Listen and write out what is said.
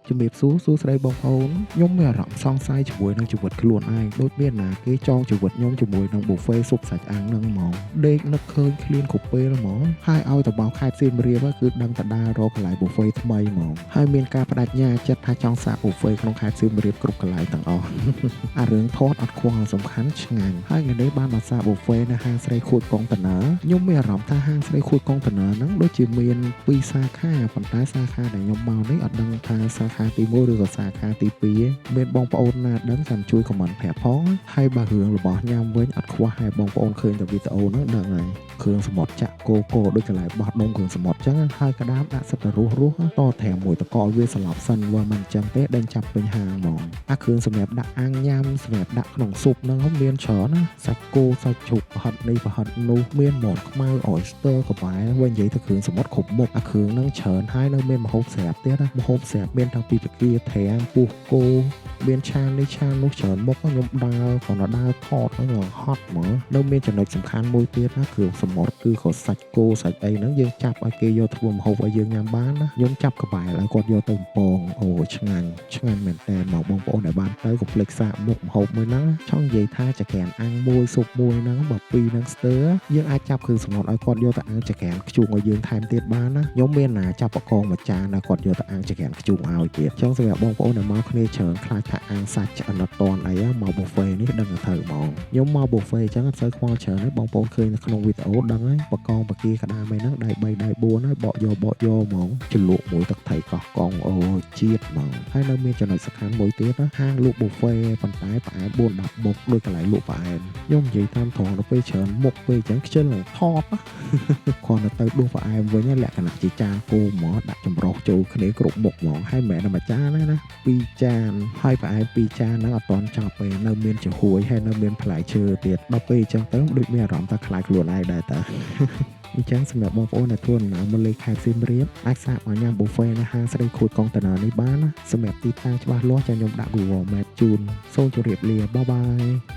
ជំរាបសួរសួស្តីបងប្អូនខ្ញុំមានអារម្មណ៍សង្ស័យជាមួយនឹងជីវិតខ្លួនឯងដូចមានណាគេចងជីវិតខ្ញុំជាមួយនឹង buffet ស៊ុបសាច់អាំងហ្នឹងហ្មងដេកនឹកឃើញឃ្លានគ្រប់ពេលហ្មងហើយឲ្យទៅបោកខេត្តសៀមរាបគឺដឹងតែដើររកកន្លែង buffet ថ្មីហ្មងហើយមានការបដិញ្ញាចិត្តថាចង់សាក buffet ក្នុងខេត្តសៀមរាបគ្រប់កន្លែងទាំងអស់អារឿងថតអត់ខ្វល់សំខាន់ឆ្ងាញ់ហើយថ្ងៃនេះបានមកសាក buffet នៅហាងស្រីខួចកុងតឺន័រខ្ញុំមានអារម្មណ៍ថាហាងស្រីខួចកុងតឺន័រហ្នឹងដូចជាមាន2សាខាប៉ុន្តែសាខាដែលខ្ញុំមកនេះអត់ដឹងថាសាខាទី1ឬក៏សាខាទី2មានបងប្អូនណាដឹងចាំជួយខមមិនប្រាប់ផងហើយបើរឿងរបស់ញ៉ាំវិញអត់ខ្វះហើយបងប្អូនឃើញតែវីដេអូហ្នឹងដឹងហើយគ្រឿងសមុទ្រចាក់កូកូដូចកន្លែងបោះដុំគ្រឿងសមុទ្រចឹងហើយកដាមដាក់សិតទៅរស់តត្រាំមួយតកឲ្យវាស្លាប់សិនបើមិនចឹងទេដេញចាប់ពេញហាងហ្មងអាគ្រឿងសម្រាប់ដាក់អាំងញ៉ាំសម្រាប់ដាក់ក្នុងស៊ុបហ្នឹងមានច្រើនណាសាច់គោសាច់ជ្រូកប្រហិតនេះប្រហិតនោះមានមាន់ខ្មៅ oyster ក្បែរវិញនិយាយទៅគ្រឿងសមុទ្រគ្រប់មុខអាគ្រឿងហ្នឹងច្រើនហើយនៅមានម្ហូបស្រាប់ទៀតណាម្ហូបស្រាប់មានតាំងពីផ្គាត្រាំពោះគោមានឆានេះឆានោះច្រើនមុខខ្ញុំដើរគ្រាន់តែដើរថតហ្នឹងហត់ហ្មងនៅមានចំណុចសំខាន់មួយទៀតណាគ្រឿងសមុទ្រគឺក៏សាច់គោសាច់អីហ្នឹងយើងចាប់ឲ្យគេយកធ្វើម្ហូបឲ្យយើងញ៉ាំបានណាខ្ញុំចាប់ក្បែរឲ្យគាត់យកទៅបំពងអូឆ្ងាញ់មែនតើមកបងប្អូនដែលបានទៅកុំភ្លេចសាកមុខម្ហូបមួយហ្នឹងចង់និយាយថាចក្រានអាំងមួយស៊ុបមួយហ្នឹងបើពីរហ្នឹងស្ទើរយើងអាចចាប់គ្រឿងសមុទ្រឲ្យគាត់យកទៅអាំងចក្រានខ្ជូងឲ្យយើងថែមទៀតបានណាខ្ញុំមានណាចាប់បកងមួយចានណាគាត់យកទៅអាំងចក្រានខ្ជូងឲ្យទៀតចង់សម្រាប់បងប្អូនដែលមកគ្នាច្រើនខ្លាចថាអាំងសាច់ឆ្អិនអត់ទាន់អីមក buffet នេះដឹងតែត្រូវហ្មងខ្ញុំមក buffet អញ្ចឹងអត់សូវខ្វល់ច្រើនទេបងប្អូនឃើញនៅក្នុងវីដេអូដឹងហើយបកងបកាក្តាមឯហ្នឹងដៃ3ដៃ4ហើយបកយកហ្មងជ្រលក់មួយទឹកថៃកោះកងអូជាតិហ្មងហើយនៅមានចំណុចសំខាន់មួយទៀតណាហាងលក់ buffet ប៉ុន្តែផ្អែម4 10មុខដូចកន្លែងលក់ផ្អែមខ្ញុំនិយាយតាមត្រង់ទៅពេលច្រើនមុខពេលអញ្ចឹងខ្ជិលនឹងថតណាគ្រាន់តែទៅដួសផ្អែមវិញលក្ខណៈជាចានគោហ្មងដាក់ចម្រុះចូលគ្នាគ្រប់មុខហ្មងហើយមិនមែនតែមួយចានទេណា2ចានហើយផ្អែម2ចានហ្នឹងអត់ទាន់ចប់ទេនៅមានចំហួយហើយនៅមានផ្លែឈើទៀតដល់ពេលអញ្ចឹងទៅដូចមានអារម្មណ៍ថាខ្លាចខ្លួនឯងដែរតាអញ្ចឹងសម្រាប់បងប្អូនដែលធ្វើដំណើរមកលេខខេត្តសៀមរាបអាចសាកមកញ៉ាំ buffet នៅហាងស្រីខួចកុងតឺន័រនេះបានណាសម្រាប់ទីតាំងច្បាស់លាស់ចាំខ្ញុំដាក់ Google Map ជូនសូមជម្រាបលាបាយបាយ